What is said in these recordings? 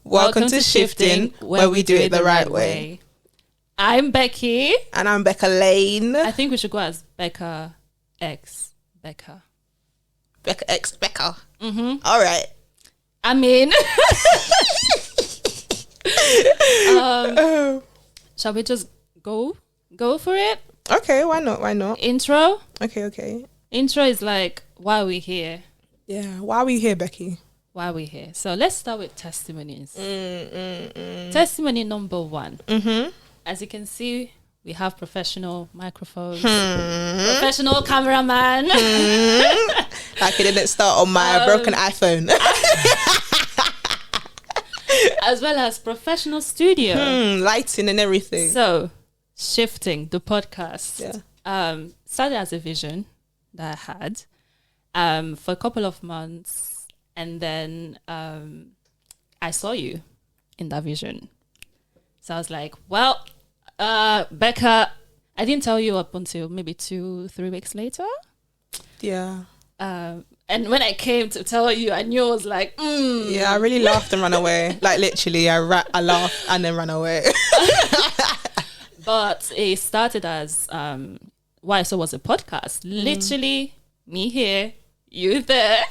Welcome to Shifting, where we do it the right way. I'm Becky. And I'm Becca Lane. I think we should go as Becca X Becca. Becca X Becca. Mm-hmm. All right. I mean, shall we just go for it? Okay, why not? Intro. Okay. Intro is like, why are we here? Yeah, why are we here, Becky? Why are we here? So let's start with testimonies. Testimony number 1. Mm-hmm. As you can see, we have professional microphones, professional cameraman. Like it didn't start on my broken iPhone. As well as professional studio. Lighting and everything. So, Shifting, the podcast, Yeah. started as a vision that I had for a couple of months. And then I saw you in that vision. So I was like, well, Becca, I didn't tell you up until maybe 2-3 weeks later. Yeah. And when I came to tell you, I knew I was like, Yeah, I really laughed and ran away. Like literally, I laughed and then ran away. But it started as what I saw was a podcast. Literally, me here, you there.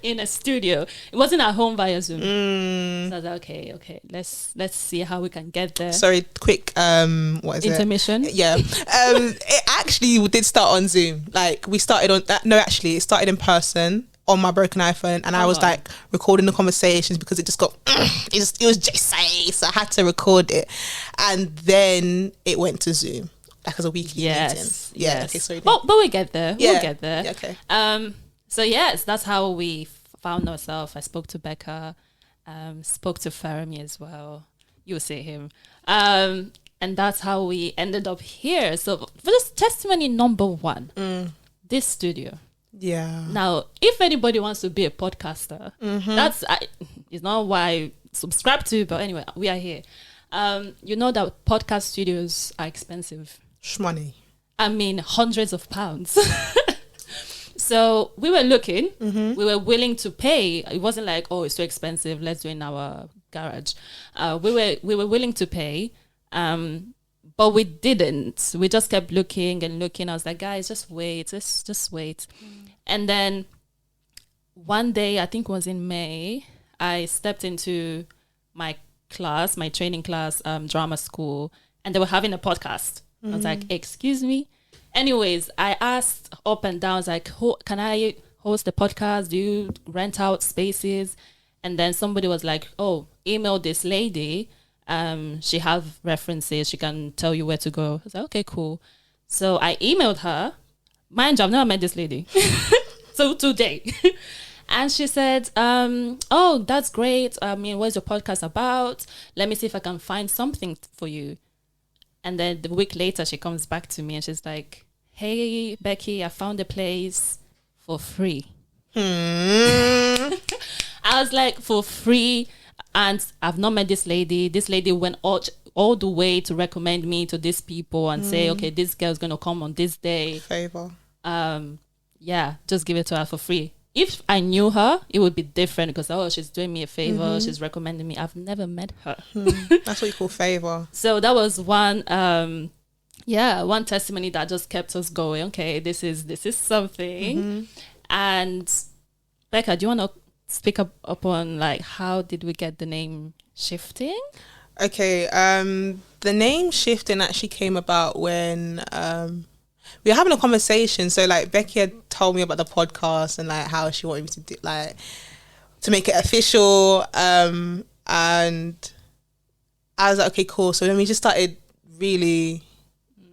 In a studio. It wasn't at home via Zoom. So I was like, okay, let's see how we can get there. Sorry, quick what is intermission? it? Yeah. It actually did start on Zoom. Like we started on that. No, actually it started in person on my broken iPhone, and I was like recording the conversations because it just got it was just so I had to record it, and then it went to Zoom like as a weekly meeting. Yeah. Okay, sorry. But we'll get there. Yeah. We'll get there. Yeah, okay. So yes, that's how we found ourselves. I spoke to Becca, spoke to Fermi as well. You'll see him. And that's how we ended up here. So for this testimony number 1, this studio. Yeah. Now, if anybody wants to be a podcaster, that's it's not why I subscribe to, but anyway, we are here. You know that podcast studios are expensive. Shmoney. I mean, hundreds of pounds. So we were looking, we were willing to pay. It wasn't like, oh, it's too expensive, let's do it in our garage. We were willing to pay, but we didn't. We just kept looking and looking. I was like, guys, just wait, just wait. And then one day, I think it was in May, I stepped into my class, my training class, drama school, and they were having a podcast. I was like, excuse me? Anyways, I asked up and down, I was like, can I host the podcast? Do you rent out spaces? And then somebody was like, oh, email this lady. She have references. She can tell you where to go. I was like, okay, cool. So I emailed her. Mind you, I've never met this lady. So today. And she said, oh, that's great. I mean, what's your podcast about? Let me see if I can find something for you. And then the week later, she comes back to me and she's like, hey, Becky, I found a place for free. I was like, for free? And I've not met this lady. This lady went all the way to recommend me to these people and say, okay, this girl's going to come on this day. Favor. Yeah, just give it to her for free. If I knew her, it would be different because, oh, she's doing me a favor. She's recommending me. I've never met her. That's what you call favor. So that was one testimony that just kept us going. Okay, this is something. And Becca, do you want to speak up upon like how did we get the name Shifting? Okay, the name Shifting actually came about when we were having a conversation. So like Becky had told me about the podcast and like how she wanted me to do like to make it official. And I was like, okay, cool. So then we just started really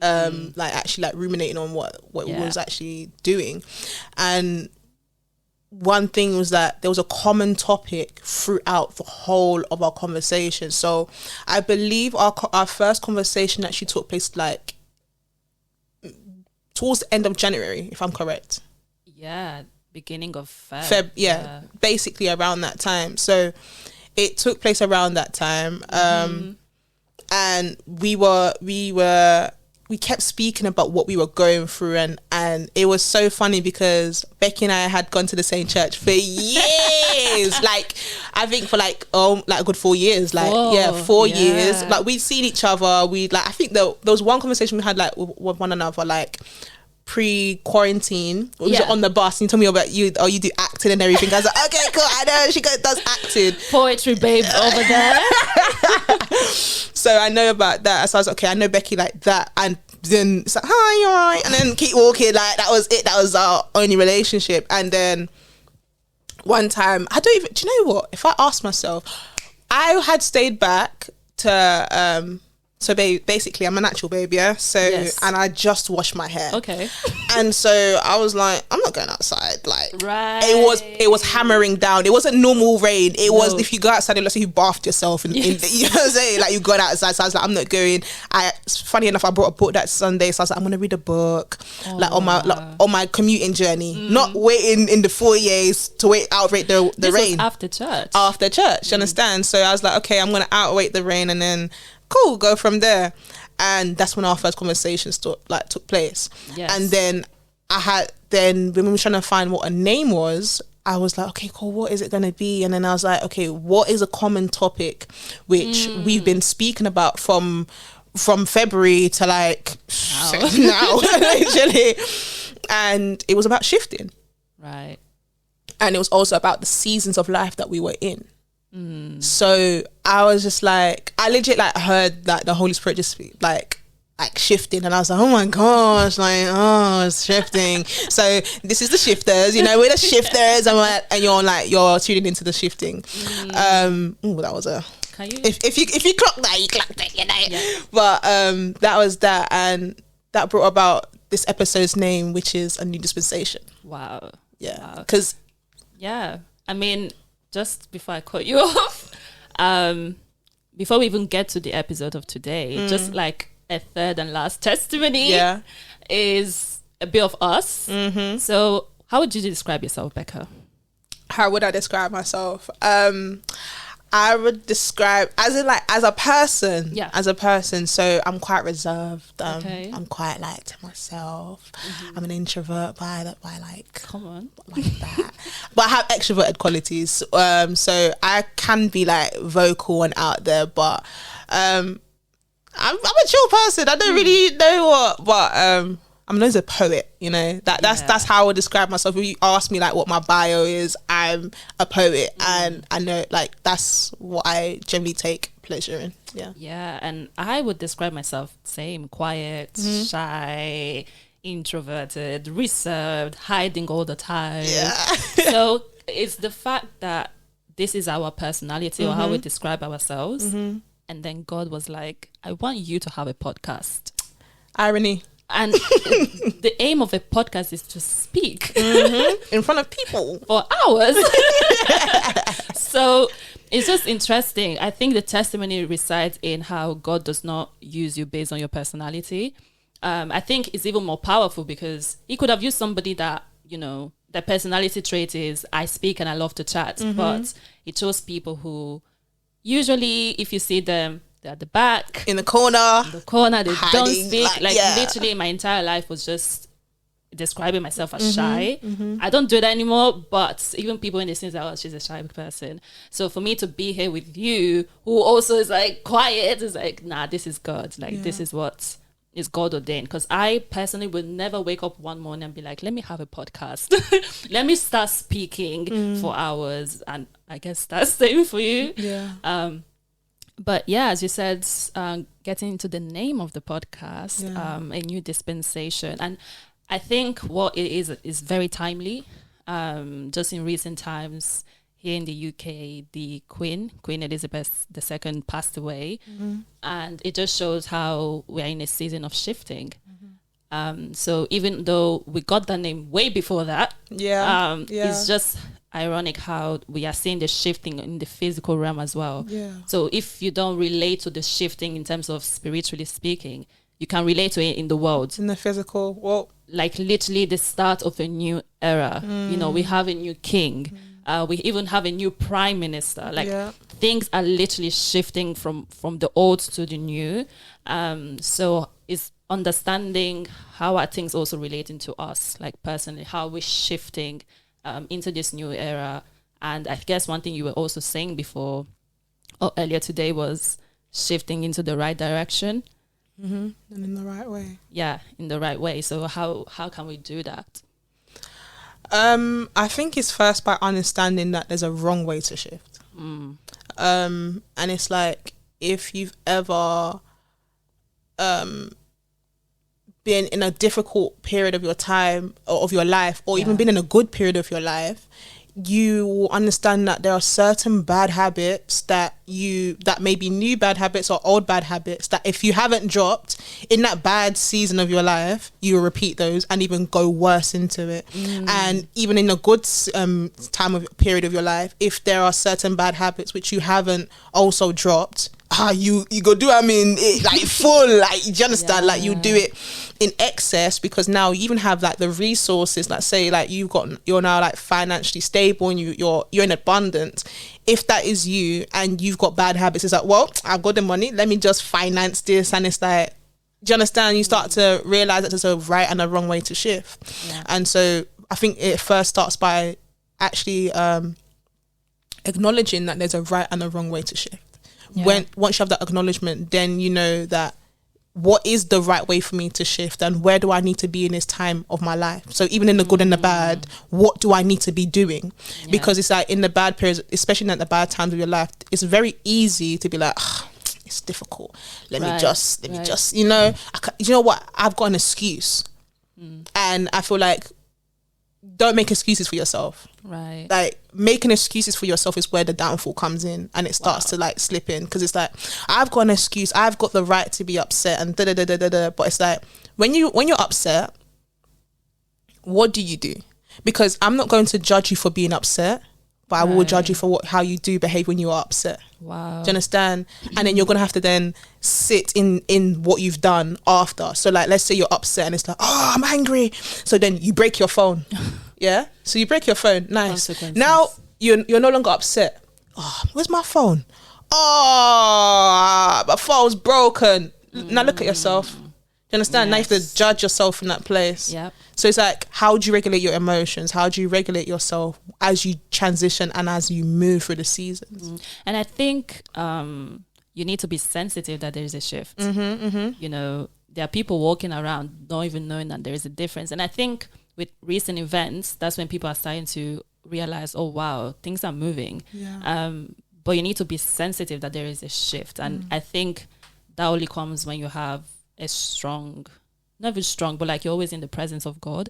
like actually like ruminating on what we was actually doing. And one thing was that there was a common topic throughout the whole of our conversation. So I believe our first conversation actually took place like towards the end of January, if I'm correct. Yeah, beginning of Feb. Yeah, basically around that time. So it took place around that time. And we were we kept speaking about what we were going through, and it was so funny because Becky and I had gone to the same church for years. Like, I think for like a good 4 years. Like, 4 years. Like, we'd seen each other. We like, I think there was one conversation we had like with one another, like pre-quarantine. We were on the bus and you told me about you do acting and everything. I was like, okay, cool, I know she does acting. Poetry babe over there. So I know about that. So I was like, okay, I know Becky like that. And then it's like, hi, you alright? And then keep walking. Like, that was it. That was our only relationship. And then one time, do you know what? If I asked myself, I had stayed back to so basically I'm a natural baby, yeah. So and I just washed my hair. Okay. And so I was like, I'm not going outside. Like, right. It was hammering down. It wasn't normal rain. It was, if you go outside, let's say you bathed yourself, and you know what I'm saying? Like, you got outside. So I was like, I'm not going. Funny enough, I brought a book that Sunday, so I was like, I'm gonna read a book, like on my commuting journey, not waiting in the foyers to outwait the rain. Was after church. After church, you understand? So I was like, okay, I'm gonna outwait the rain, and then cool, go from there. And that's when our first conversation took place. Yes. And then when we were trying to find what a name was, I was like, okay, cool, what is it going to be? And then I was like, okay, what is a common topic which we've been speaking about from February to like now, literally. And it was about shifting. Right. And it was also about the seasons of life that we were in. So I was just like, I legit like heard like the Holy Spirit just like shifting, and I was like, oh my gosh, like, oh, it's shifting. So this is the shifters, you know, we're the shifters, and you're tuning into the shifting. That was Can you? If you clock that, you clocked it, you know. Yeah. But that was that, and that brought about this episode's name, which is A New Dispensation. Wow. Yeah. Because I mean, just before I cut you off, before we even get to the episode of today, just like a third and last testimony is a bit of us. Mm-hmm. So how would you describe yourself, Becca? How would I describe myself? I would describe as a person. Yeah. As a person. So I'm quite reserved. I'm quite like to myself. Mm-hmm. I'm an introvert by like, come on, like that. But I have extroverted qualities. So I can be like vocal and out there, but I'm a chill person. I don't really know what, but I'm known as a poet, you know. That's how I would describe myself. If you ask me like what my bio is, I'm a poet, and I know like that's what I generally take pleasure in. Yeah, and I would describe myself same, quiet, shy, introverted, reserved, hiding all the time. Yeah. So it's the fact that this is our personality or how we describe ourselves, and then God was like, I want you to have a podcast. Irony. And the aim of a podcast is to speak in front of people for hours. So it's just interesting. I think the testimony resides in how God does not use you based on your personality. I think it's even more powerful because he could have used somebody that, you know, their personality trait is I speak and I love to chat. But he chose people who usually, if you see them, they're at the back, in the corner, they don't speak. Literally my entire life was just describing myself as shy. I don't do that anymore, but even people in the scenes are, oh, she's a shy person. So for me to be here with you, who also is like quiet, is like, nah, this is God. Like this is what is God ordained. Because I personally would never wake up one morning and be like, let me have a podcast. Let me start speaking for hours. And I guess that's the same for you. Yeah. But yeah, as you said, getting into the name of the podcast, A New Dispensation. And I think what it is very timely. Just in recent times here in the UK, the Queen Elizabeth II passed away. And it just shows how we're in a season of shifting. So even though we got that name way before that, it's just ironic how we are seeing the shifting in the physical realm as well. So if you don't relate to the shifting in terms of spiritually speaking, you can relate to it in the world, in the physical. Well, like literally the start of a new era. You know, we have a new king. We even have a new prime minister. Like things are literally shifting from the old to the new. So it's understanding how are things also relating to us, like personally, how we're shifting into this new era. And I guess one thing you were also saying before or earlier today was shifting into the right direction. And in the right way. Yeah, in the right way. So how can we do that? I think it's first by understanding that there's a wrong way to shift. And it's like, if you've ever been in a difficult period of your time or of your life, or even been in a good period of your life, you will understand that there are certain bad habits that may be new bad habits or old bad habits that if you haven't dropped in that bad season of your life, you will repeat those and even go worse into it. And even in a good period of your life, if there are certain bad habits which you haven't also dropped, you go do like full, like, do you understand? Like, you do it in excess, because now you even have like the resources, like say like you're now like financially stable and you're in abundance. If that is you and you've got bad habits, it's like, well, I've got the money, let me just finance this. And it's like, do you understand? You start to realize that there's a right and a wrong way to shift. And so I think it first starts by actually acknowledging that there's a right and a wrong way to shift. Once you have that acknowledgement, then you know that what is the right way for me to shift, and where do I need to be in this time of my life. So even in the good and the bad, what do I need to be doing? Because it's like in the bad periods, especially at the bad times of your life, it's very easy to be like, it's difficult. Let me just, you know, you know what? I've got an excuse. And I feel like, don't make excuses for yourself. Right. Like, making excuses for yourself is where the downfall comes in, and it starts to like slip in, because it's like, I've got an excuse, I've got the right to be upset and da da da da da da. But it's like, when you're upset, what do you do? Because I'm not going to judge you for being upset, but I will judge you for how you do behave when you are upset. Wow. Do you understand? And then you're going to have to then sit in what you've done after. So like, let's say you're upset and it's like, I'm angry. So then you break your phone. Yeah? So you break your phone. Nice. Now you're no longer upset. Where's my phone? My phone's broken. Now look at yourself. Do you understand? Now you have to judge yourself in that place. Yep. So it's like, how do you regulate your emotions? How do you regulate yourself as you transition and as you move through the seasons? And I think you need to be sensitive that there is a shift. You know, there are people walking around not even knowing that there is a difference. And I think with recent events, that's when people are starting to realize, oh, wow, things are moving. But you need to be sensitive that there is a shift. And I think that only comes when you have a strong, not even strong, but like you're always in the presence of God,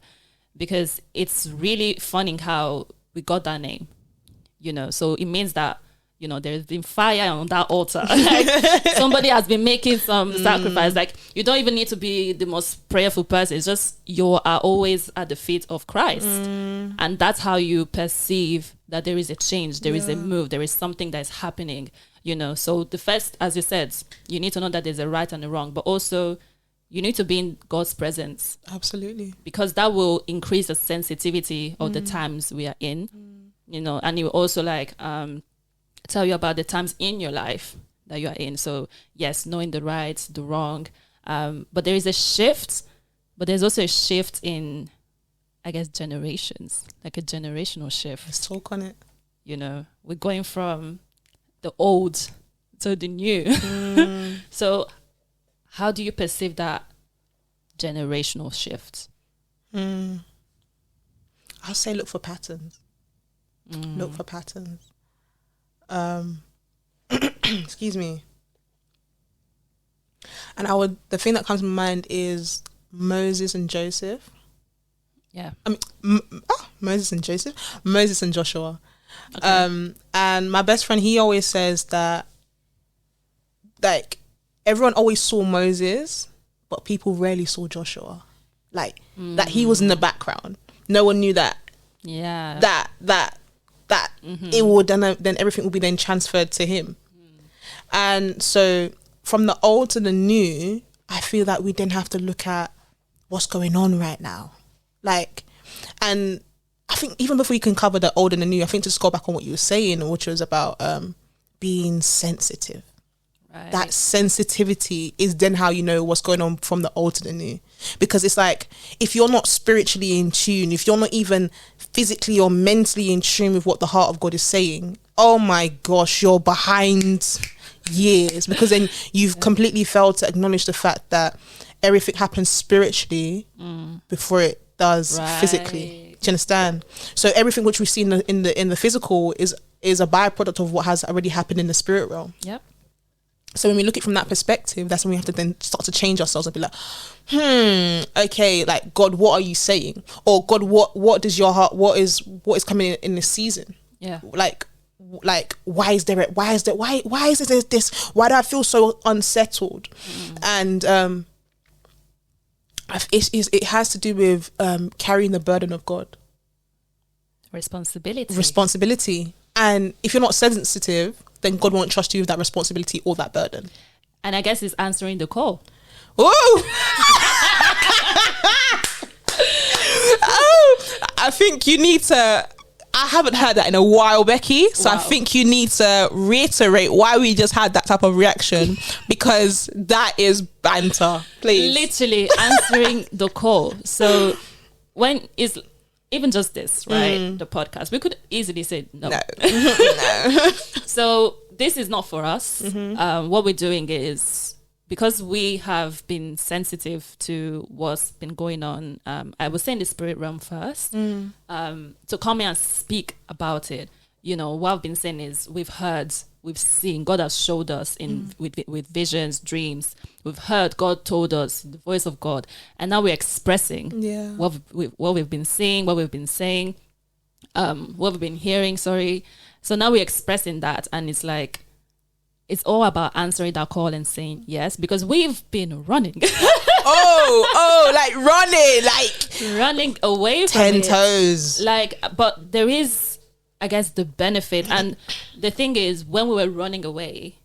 because it's really funny how we got that name, you know. So it means that, you know, there's been fire on that altar. Like, somebody has been making some sacrifice. Like, you don't even need to be the most prayerful person. It's just you are always at the feet of Christ. And that's how you perceive that there is a change, there is a move, there is something that is happening, you know. So the first, as you said, you need to know that there's a right and a wrong, but also you need to be in God's presence. Absolutely. Because that will increase the sensitivity of the times we are in, you know, and it will also like tell you about the times in your life that you are in. So yes, knowing the right, the wrong, but there is a shift, but there's also a shift in, I guess, generations, like a generational shift. Let's talk on it. You know, we're going from the old to the new. So how do you perceive that generational shift? I'll say look for patterns. Look for patterns. Excuse me. And the thing that comes to my mind is Moses and Joseph. Yeah. I mean, Moses and Joseph. Moses and Joshua. Okay. And my best friend, he always says that, like, everyone always saw Moses, but people rarely saw Joshua. Like, that he was in the background. No one knew that. Yeah. That it would, then everything will be then transferred to him. And so from the old to the new, I feel that we then have to look at what's going on right now. Like, and I think even before you can cover the old and the new, I think to just go back on what you were saying, which was about being sensitive. that sensitivity is then how you know what's going on from the old to the new. Because it's like, if you're not spiritually in tune, if you're not even physically or mentally in tune with what the heart of God is saying, oh my gosh, you're behind years, because then you've completely failed to acknowledge the fact that everything happens spiritually before it does physically. Do you understand? So everything which we see in the physical is a byproduct of what has already happened in the spirit realm. Yep. So when we look at it from that perspective, that's when we have to then start to change ourselves and be like, okay, like, God, what are you saying? Or God, what does your heart, what is coming in this season? Yeah. Like why is there this, why do I feel so unsettled? And it has to do with carrying the burden of God. Responsibility. And if you're not sensitive, then God won't trust you with that responsibility or that burden. And I guess it's answering the call. Ooh! I think you need to... I haven't heard that in a while, Becky. So wow. I think you need to reiterate why we just had that type of reaction, because that is banter. Please. Literally answering the call. So when is even just this, right? The podcast, we could easily say no. No. So this is not for us. What we're doing is, because we have been sensitive to what's been going on, I was saying the spirit realm first, to come here and speak about it. You know, what I've been saying is we've heard, we've seen, God has showed us with visions, dreams. We've heard, God told us, the voice of God. And now we're expressing what we've been seeing, what we've been saying, what we've been hearing, sorry. So now we're expressing that, and it's like, it's all about answering that call and saying yes, because we've been running. running away from 10 toes. Like, but there is, I guess, the benefit. And the thing is, when we were running away,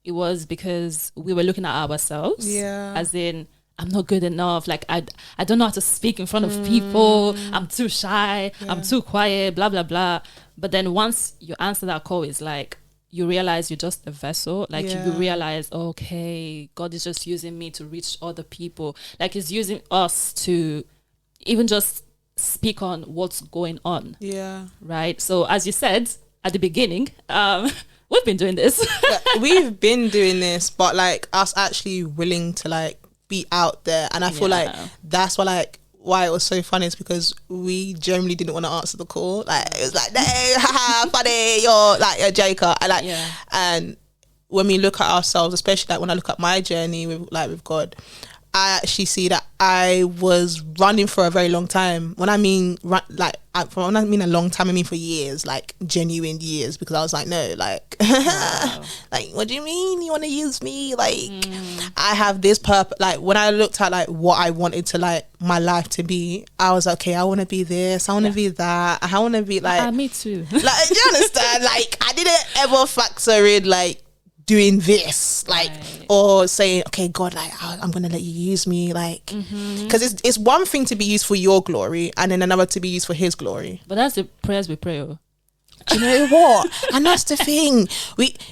it was because we were looking at ourselves. Yeah. As in, I'm not good enough. Like, I don't know how to speak in front of people. I'm too shy. Yeah. I'm too quiet, blah, blah, blah. But then once you answer that call, it's like, you realize you're just a vessel. Like, you realize, okay, God is just using me to reach other people. Like, he's using us to even just speak on what's going on. Yeah. Right? So, as you said at the beginning, we've been doing this. We've been doing this, but like us actually willing to like be out there. And I feel like that's why it was so funny, is because we generally didn't want to answer the call. Like, it was like, no, haha, funny, you're like a joker. And when we look at ourselves, especially like when I look at my journey with God, I actually see that I was running for a very long time. When I mean when I mean a long time, I mean for years, like genuine years, because I was like, no, like, wow. Like, what do you mean you want to use me? Like, I have this purpose. Like, when I looked at like what I wanted to like my life to be, I was like, okay, I want to be this, I want to be that, I want to be like, me too. Like, do you understand? Like, I didn't ever factor in like doing this, like, or saying, okay, God, like, I'm gonna let you use me, like, because it's one thing to be used for your glory, and then another to be used for his glory. But that's the prayers we pray. Do you know what? And that's the thing.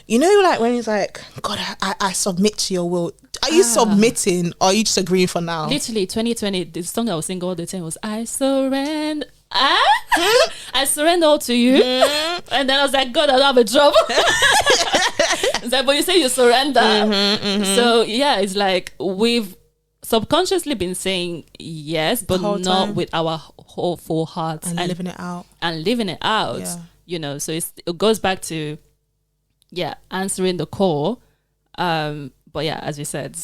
You know, like, when he's like, God, I submit to your will. Are you submitting, or are you just agreeing for now? Literally, 2020, the song I was singing all the time was, I surrender. I surrender all to you. And then I was like, God, I don't have a job. It's like, but you say you surrender. So yeah, it's like we've subconsciously been saying yes, but not with our whole full hearts, and living it out. Yeah. You know, so it goes back to answering the call. But yeah, as you said,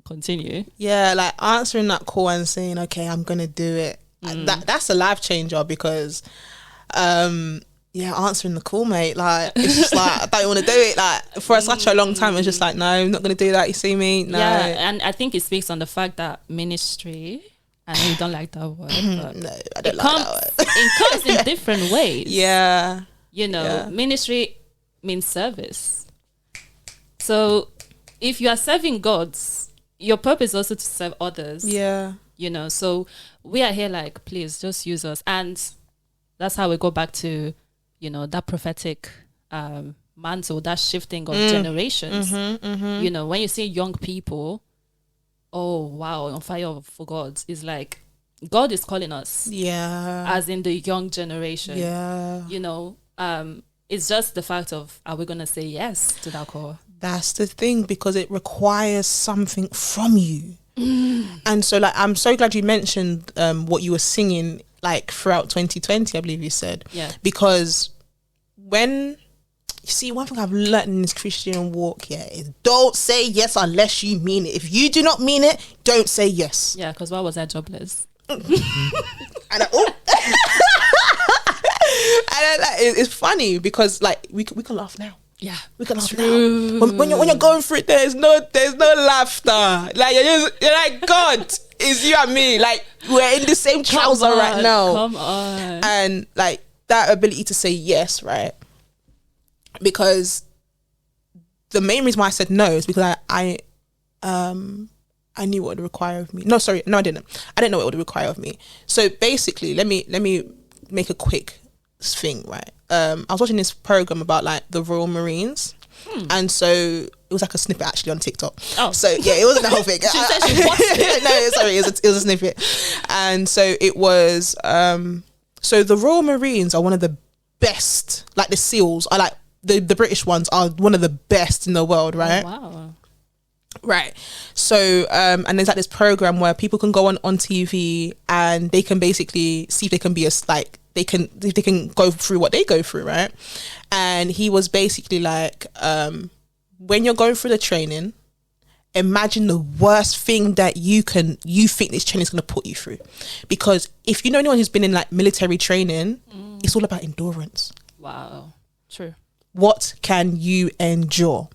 continue. Yeah, like answering that call and saying, okay, I'm gonna do it. That's a life changer, because answering the call, mate, like, it's just like, I don't want to do it. Like, for such a long time, it's just like, no, I'm not going to do that, you see me? No. Yeah, and I think it speaks on the fact that ministry, I know you don't like that word, but no, I don't like that word. It comes in different ways. Yeah. You know, ministry means service. So if you are serving God, your purpose is also to serve others. Yeah. You know, so we are here like, please just use us. And that's how we go back to, you know, that prophetic mantle, that shifting of generations. You know, when you see young people, oh wow, on fire for God, it's like God is calling us. Yeah. As in the young generation. Yeah. You know, it's just the fact of, are we going to say yes to that call? That's the thing, because it requires something from you. And so, like, I'm so glad you mentioned what you were singing, like, throughout 2020, I believe you said. Yeah. Because when, you see, one thing I've learned in this Christian walk, is don't say yes unless you mean it. If you do not mean it, don't say yes. Yeah, because why was I jobless? And it's funny because, like, we can laugh now. Yeah, we can laugh now. When you're going through it, there's no laughter. Like, you're like, God, it's you and me. Like, we're in the same trouser right now. Come on. And like that ability to say yes, right? Because the main reason why I said no is because I knew what it would require of me. No, I didn't. I didn't know what it would require of me. So basically, let me make a quick thing, right? I was watching this program about like the Royal Marines, and so it was like a snippet actually on TikTok. Oh, so yeah, it wasn't the whole thing. She said she watched it. No, sorry, it was a snippet, and so it was. So the Royal Marines are one of the best. Like the SEALs are like the British ones are one of the best in the world, right? Oh, wow. Right. So and there's like this program where people can go on TV and they can basically see if they can be they can go through what they go through, right? And he was basically like, when you're going through the training, imagine the worst thing that you think this training is going to put you through. Because if you know anyone who's been in like military training, it's all about endurance. Wow. True. What can you endure?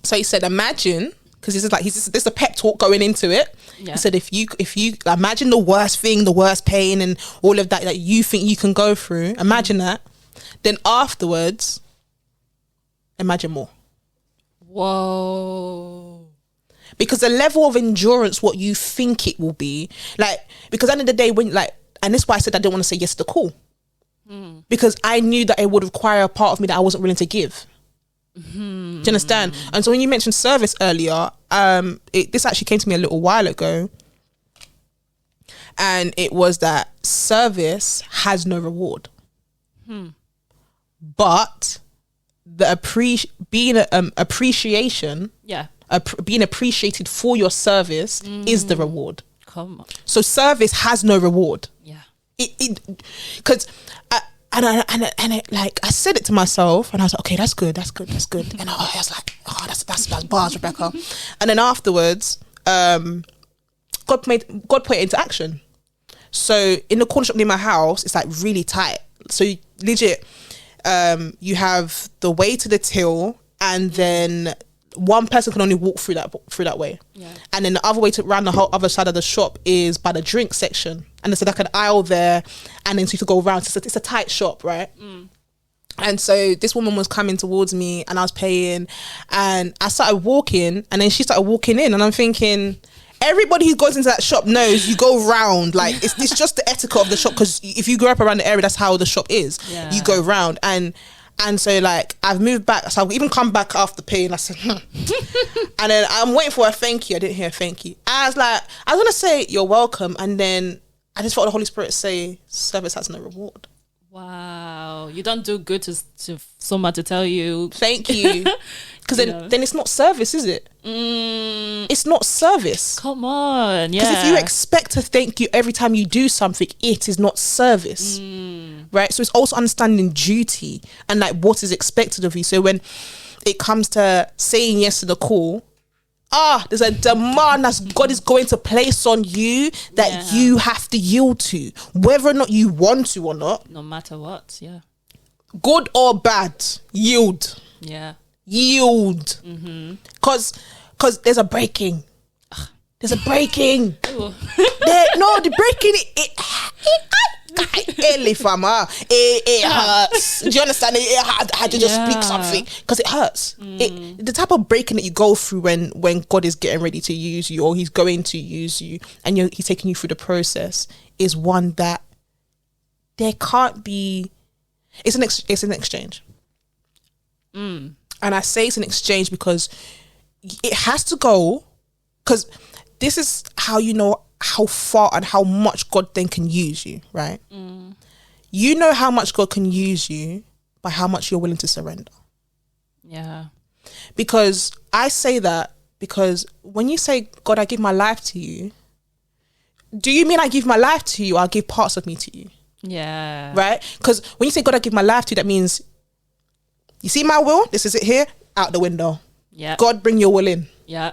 So he said, imagine, because this is a pep talk going into it. Yeah. He said, if you imagine the worst thing, the worst pain and all of that you think you can go through, imagine that. Then afterwards, imagine more. Whoa. Because the level of endurance, what you think it will be, like, because at the end of the day, when like, and this is why I said I didn't want to say yes to the call. Because I knew that it would require a part of me that I wasn't willing to give. Do you understand? And so when you mentioned service earlier, this actually came to me a little while ago, and it was that service has no reward, but the appreciation, being appreciated for your service is the reward. Come on. So service has no reward. Yeah. Because like I said it to myself, and I was like, okay, that's good. And I was like, oh, that's bars, Rebecca. And then afterwards, God put it into action. So in the corner shop near my house, it's like really tight. So legit, you have the way to the till, and then one person can only walk through that way. Yeah. And then the other way to around the whole other side of the shop is by the drink section. And there's like an aisle there, and then so you have to go around. So it's a tight shop, right? And so this woman was coming towards me, and I was paying, and I started walking, and then she started walking in, and I'm thinking, everybody who goes into that shop knows you go round. Like it's just the etiquette of the shop, because if you grew up around the area, that's how the shop is. Yeah. You go round, and so like I've moved back, so I've even come back after paying. I said, and then I'm waiting for a thank you. I didn't hear a thank you. I was gonna say you're welcome, and then I just felt the Holy Spirit say service has no reward. Wow, you don't do good to someone to tell you thank you, because then it's not service, is it? It's not service. Come on, yeah. Because if you expect to thank you every time you do something, it is not service, right? So it's also understanding duty and like what is expected of you. So when it comes to saying yes to the call, there's a demand that God is going to place on you that you have to yield to, whether or not you want to or not. No matter what, yeah. Good or bad, yield. Yeah. Yield. Because there's a breaking. There's a breaking. The breaking, it hurts. Do you understand? I had to just speak something because it hurts. The type of breaking that you go through when God is getting ready to use you, or he's going to use you, and he's taking you through the process, is one that there can't be. It's an exchange. And I say it's an exchange because it has to go, because this is how you know how far and how much God then can use you, right? You know how much God can use you by how much you're willing to surrender. Yeah. Because I say that because when you say, God, I give my life to you, do you mean I give my life to you or I give parts of me to you? Yeah. Right? Because when you say, God, I give my life to you, that means, you see my will? This is it here, out the window. Yeah. God, bring your will in. Yeah.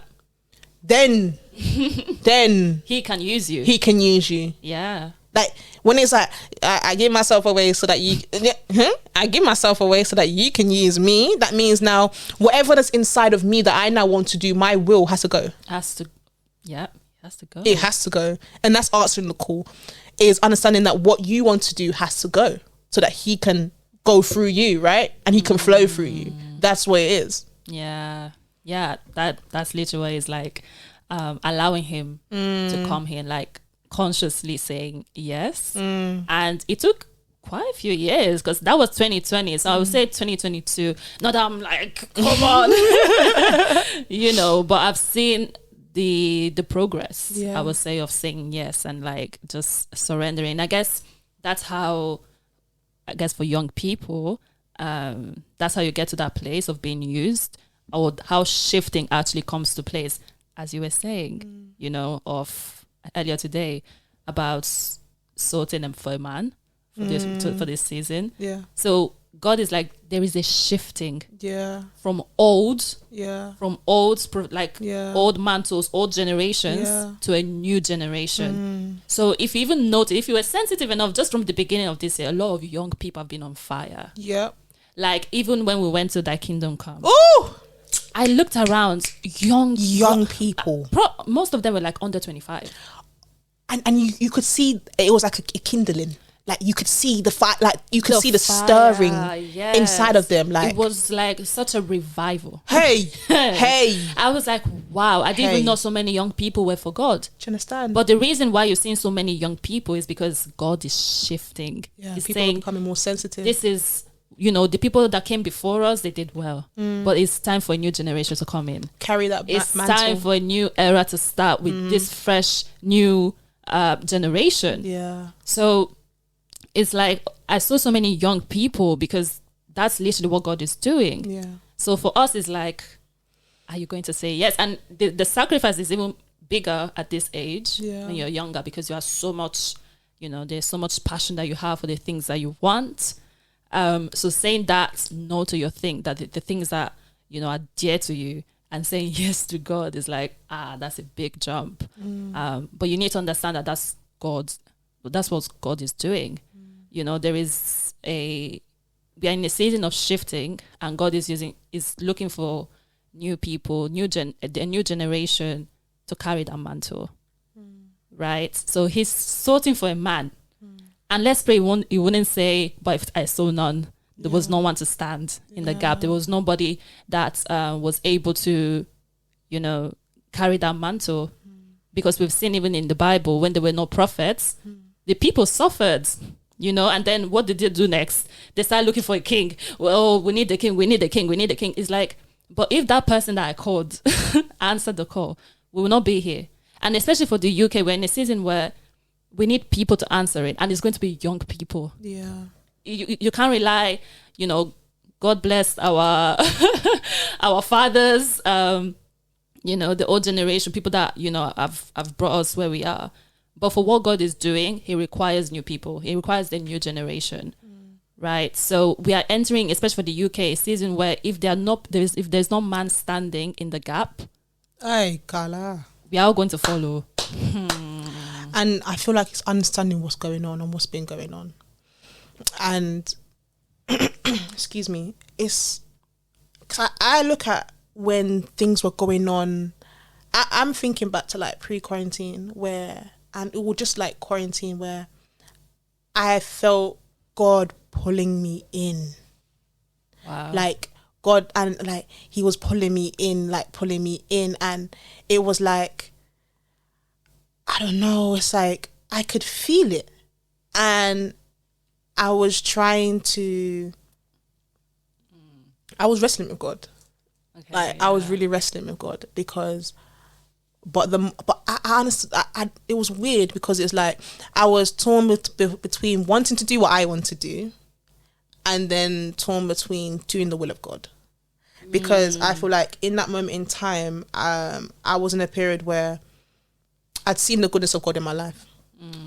Then He can use you. he can use you. Yeah. Like when it's like, I give myself away so that you, I give myself away so that you can use me. That means now whatever that's inside of me that I now want to do, my will has to go. Has to go. It has to go. And that's answering the call, is understanding that what you want to do has to go so that he can go through you, right? And he can flow through you. That's what it is. Yeah. Yeah. That's literally what it's like, allowing him to come here and like consciously saying yes. And it took quite a few years because that was 2020. So I would say 2022. Not that I'm like, come on, but I've seen the progress, I would say, of saying yes and like just surrendering. I guess that's how, for young people, that's how you get to that place of being used, or how shifting actually comes to place, as you were saying, of earlier today about sorting them for a man for this season. Yeah. So God is like, there is a shifting. Yeah. From old. Yeah. From old mantles, old generations to a new generation. So if you even notice, if you were sensitive enough, just from the beginning of this year, a lot of young people have been on fire. Yeah. Like even when we went to Thy Kingdom Come. Oh, I looked around, young people. Most of them were like under 25. And you could see it was like a kindling. Like you could see the fire, like you could see the stirring inside of them. Like it was like such a revival. Hey. I was like, wow, I didn't even know so many young people were for God. Do you understand? But the reason why you're seeing so many young people is because God is shifting. Yeah, He's people saying, are becoming more sensitive. This is, the people that came before us, they did well. But it's time for a new generation to come in. Carry that It's mantle. time for a new era to start with this fresh, new generation. Yeah. So it's like I saw so many young people because that's literally what God is doing. Yeah. So for us, it's like, are you going to say yes? And the sacrifice is even bigger at this age when you're younger, because you have so much, there's so much passion that you have for the things that you want. So saying that no to your thing, that the things that, are dear to you, and saying yes to God is like, that's a big jump. But you need to understand that that's what God is doing. We are in a season of shifting, and God is looking for new people, a new generation to carry that mantle. Right? So he's sorting for a man. And let's pray he wouldn't say, but if I saw none, there was no one to stand in the gap. There was nobody that was able to, carry that mantle. Because we've seen even in the Bible, when there were no prophets, the people suffered, and then what did they do next? They started looking for a king. Well, we need the king, we need the king, we need the king. It's like, but if that person that I called answered the call, we will not be here. And especially for the UK, we're in a season where we need people to answer it, and it's going to be young people. Yeah. You can't rely, God bless our our fathers, the old generation, people that, have brought us where we are. But for what God is doing, he requires new people. He requires the new generation. Right? So we are entering, especially for the UK, a season where if there's no man standing in the gap, hey, Kala, we are all going to follow. And I feel like it's understanding what's going on and what's been going on. And excuse me, it's because I look at when things were going on. I'm thinking back to like pre-quarantine and it was just like quarantine where I felt God pulling me in. Wow. Like God, and like he was pulling me in, and it was like, I don't know, it's like I could feel it, and I was trying to I was wrestling with God. Okay, Like I was really wrestling with God because, but I honestly, it was weird because it's like I was torn between wanting to do what I want to do, and then torn between doing the will of God, because I feel like in that moment in time, I was in a period where I'd seen the goodness of God in my life.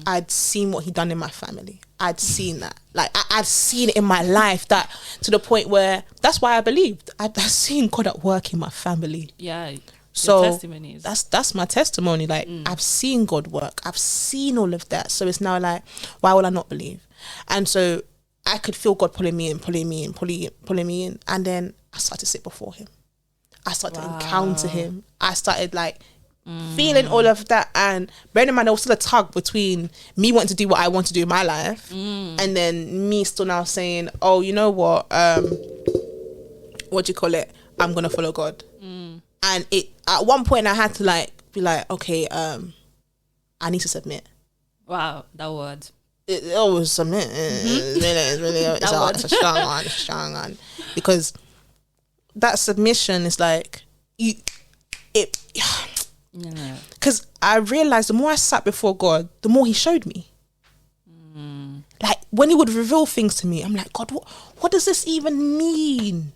I'd seen what He'd done in my family. I'd seen that. Like I'd seen it in my life, that to the point where that's why I believed. I'd seen God at work in my family. Yeah. So testimonies. that's my testimony. Like I've seen God work. I've seen all of that. So it's now like, why will I not believe? And so I could feel God pulling me in. And then I started to sit before Him. I started to encounter Him. I started like feeling all of that, and bearing in mind there was still a tug between me wanting to do what I want to do in my life and then me still now saying, oh, you know what do you call it, I'm gonna follow God. And it at one point I had to like be like, okay, I need to submit. Wow, that word. It always submit. It's a strong one because that submission is like because I realized the more I sat before God, the more He showed me. Like when He would reveal things to me, I'm like, God, what does this even mean?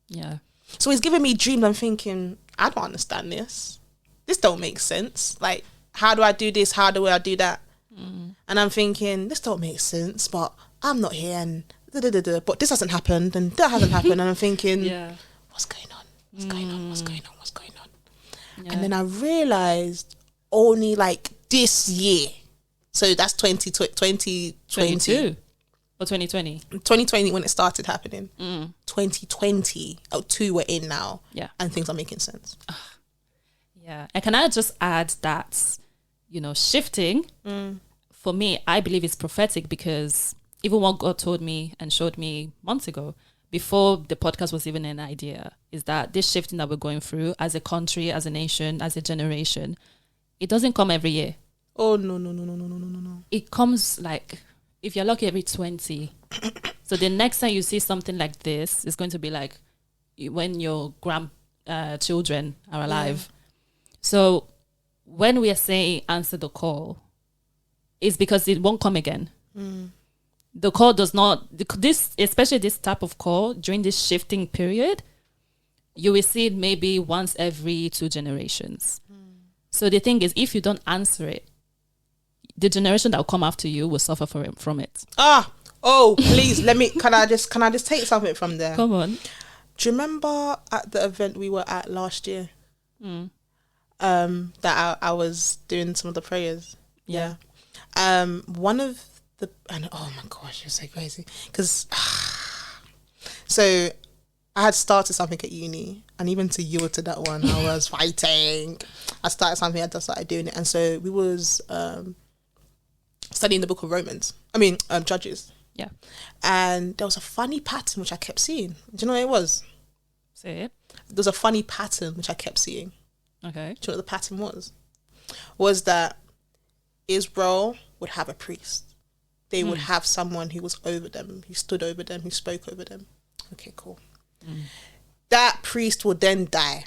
Yeah. So He's giving me dreams. I'm thinking, I don't understand this. This don't make sense. Like, how do I do this? How do I do that? And I'm thinking, this don't make sense, but I'm not here, and but this hasn't happened, and that hasn't happened, and I'm thinking, what's going on? What's going on? What's going on? What's going on? Yeah. And then I realized only like this year, so that's 2020 or 2020 2020 when it started happening. 2020 2 we're in now, and things are making sense. Yeah. And can I just add that, shifting for me, I believe it's prophetic, because even what God told me and showed me months ago, before the podcast was even an idea, is that this shifting that we're going through as a country, as a nation, as a generation, it doesn't come every year. Oh, no. It comes like, if you're lucky, every 20. So the next time you see something like this, it's going to be like when your grandchildren are alive. So when we are saying answer the call, it's because it won't come again. The call does not, especially this type of call during this shifting period, you will see it maybe once every 2 generations. So the thing is, if you don't answer it, the generation that will come after you will suffer from it. Please, can I just take something from there? Come on. Do you remember at the event we were at last year? That I was doing some of the prayers. Yeah. One of and oh my gosh, you're so crazy, because so I had started something at uni, and even to yield to that one, I was fighting. I started something, I just started doing it, and so we was studying the book of Judges. Yeah. And there was a funny pattern which I kept seeing. Do you know what it was? Say it. There was a funny pattern which I kept seeing. Okay. Do you know what the pattern was? Was that Israel would have a priest. They would have someone who was over them, who stood over them, who spoke over them. Okay, cool. That priest would then die.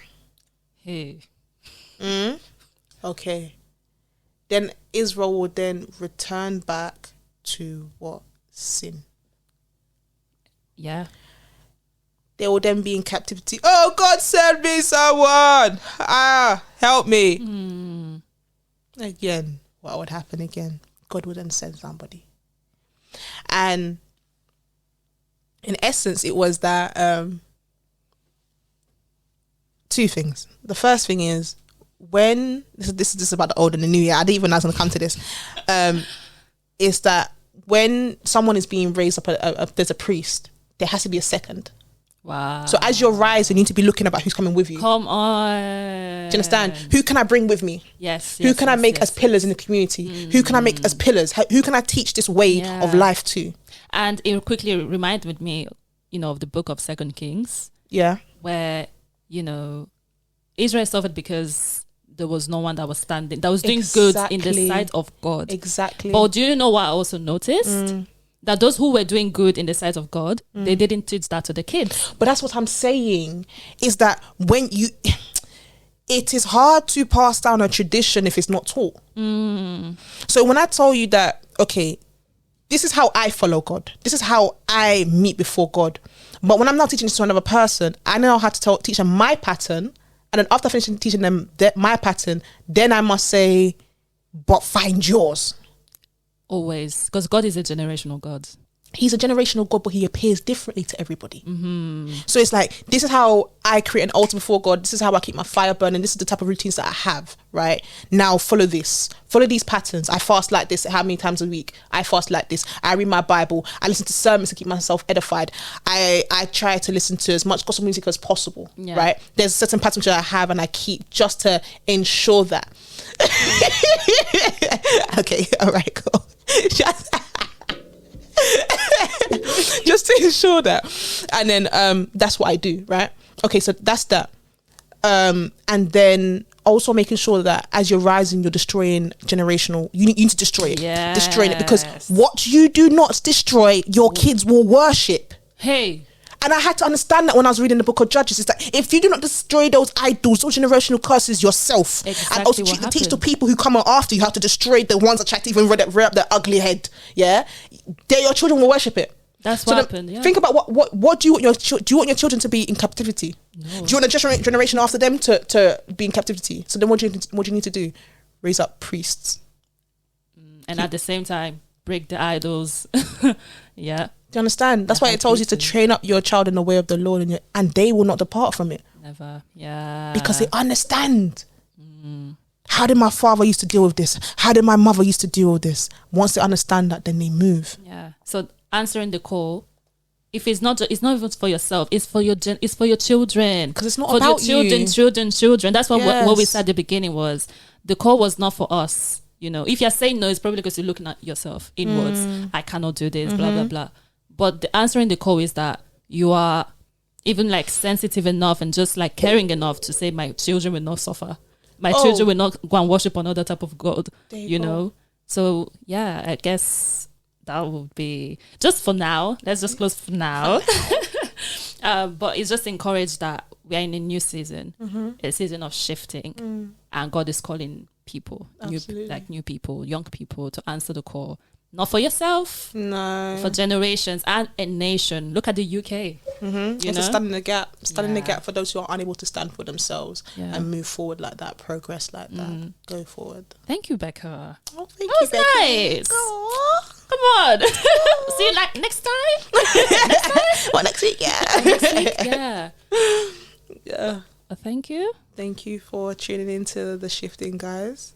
Hey. Okay. Then Israel would then return back to what? Sin. Yeah. They will then be in captivity. Oh, God, send me someone. Help me. Again, what would happen again? God would then send somebody. And in essence, it was that 2 things. The first thing is, when this is about the old and the new year. I didn't even know I was going to come to this. Is that when someone is being raised up, there's a priest, there has to be a second. Wow. So as you're rising, you need to be looking about who's coming with you. Come on. Do you understand? Who can I bring with me? Yes. Who can I make as pillars in the community? Who can I make as pillars? Who can I teach this way of life to? And it quickly reminded me, of the book of 2 Kings. Yeah. Where, Israel suffered because there was no one that was standing, that was doing good in the sight of God. Exactly. But do you know what I also noticed? That those who were doing good in the sight of God, they didn't teach that to the kids. But that's what I'm saying, is that when you, it is hard to pass down a tradition if it's not taught. So when I tell you that, okay, this is how I follow God, this is how I meet before God, but when I'm not teaching this to another person, I know how to teach them my pattern, and then after finishing teaching them my pattern, then I must say, but find yours. Always, because God is a generational God. He's a generational God, but he appears differently to everybody. So it's like, this is how I create an altar before God. This is how I keep my fire burning. This is the type of routines that I have, right? Now follow this. Follow these patterns. I fast like this. How many times a week? I fast like this. I read my Bible. I listen to sermons to keep myself edified. I try to listen to as much gospel music as possible, right? There's certain patterns that I have and I keep just to ensure that. Okay, all right, cool. Just to ensure that, and then that's what I do, right? Okay, so that's that, and then also making sure that as you're rising, you're destroying generational. You need to destroy it, destroying it, because what you do not destroy, your kids will worship. Hey. And I had to understand that when I was reading the book of Judges, is that if you do not destroy those idols, those generational curses yourself, and also teach the people who come after you how to destroy the ones that try to even rear up their ugly head, your children will worship it. That's what happened. Yeah. Think about what do you want do you want your children to be in captivity? No. Do you want a generation after them to be in captivity? So then what do you need to do? Raise up priests, and at the same time break the idols. Yeah. Do you understand? That's why it tells you to train up your child in the way of the Lord, and they will not depart from it. Never. Yeah. Because they understand. How did my father used to deal with this? How did my mother used to deal with this? Once they understand that, then they move. Yeah. So answering the call, if it's not even for yourself, it's for your children. Because it's not for about your children. That's what we said at the beginning was the call was not for us. You know, if you're saying no, it's probably because you're looking at yourself inwards. I cannot do this, blah, blah, blah. But the answering the call is that you are even like sensitive enough and just like caring enough to say my children will not suffer. My children will not go and worship another type of God, you know? So yeah, I guess that would be just for now. Let's just close for now. But it's just encouraged that we are in a new season, a season of shifting, and God is calling people, new people, young people to answer the call. Not for yourself, no, for generations and a nation. Look at the UK. You have to stand in the gap. Stand in the gap for those who are unable to stand for themselves and move forward like that, progress like that, go forward. Thank you, Becca. Oh, thank you, Becca. Nice. Aww. Come on. See you like next time. Well, next week, yeah. Yeah. Thank you. Thank you for tuning into The Shifting, guys.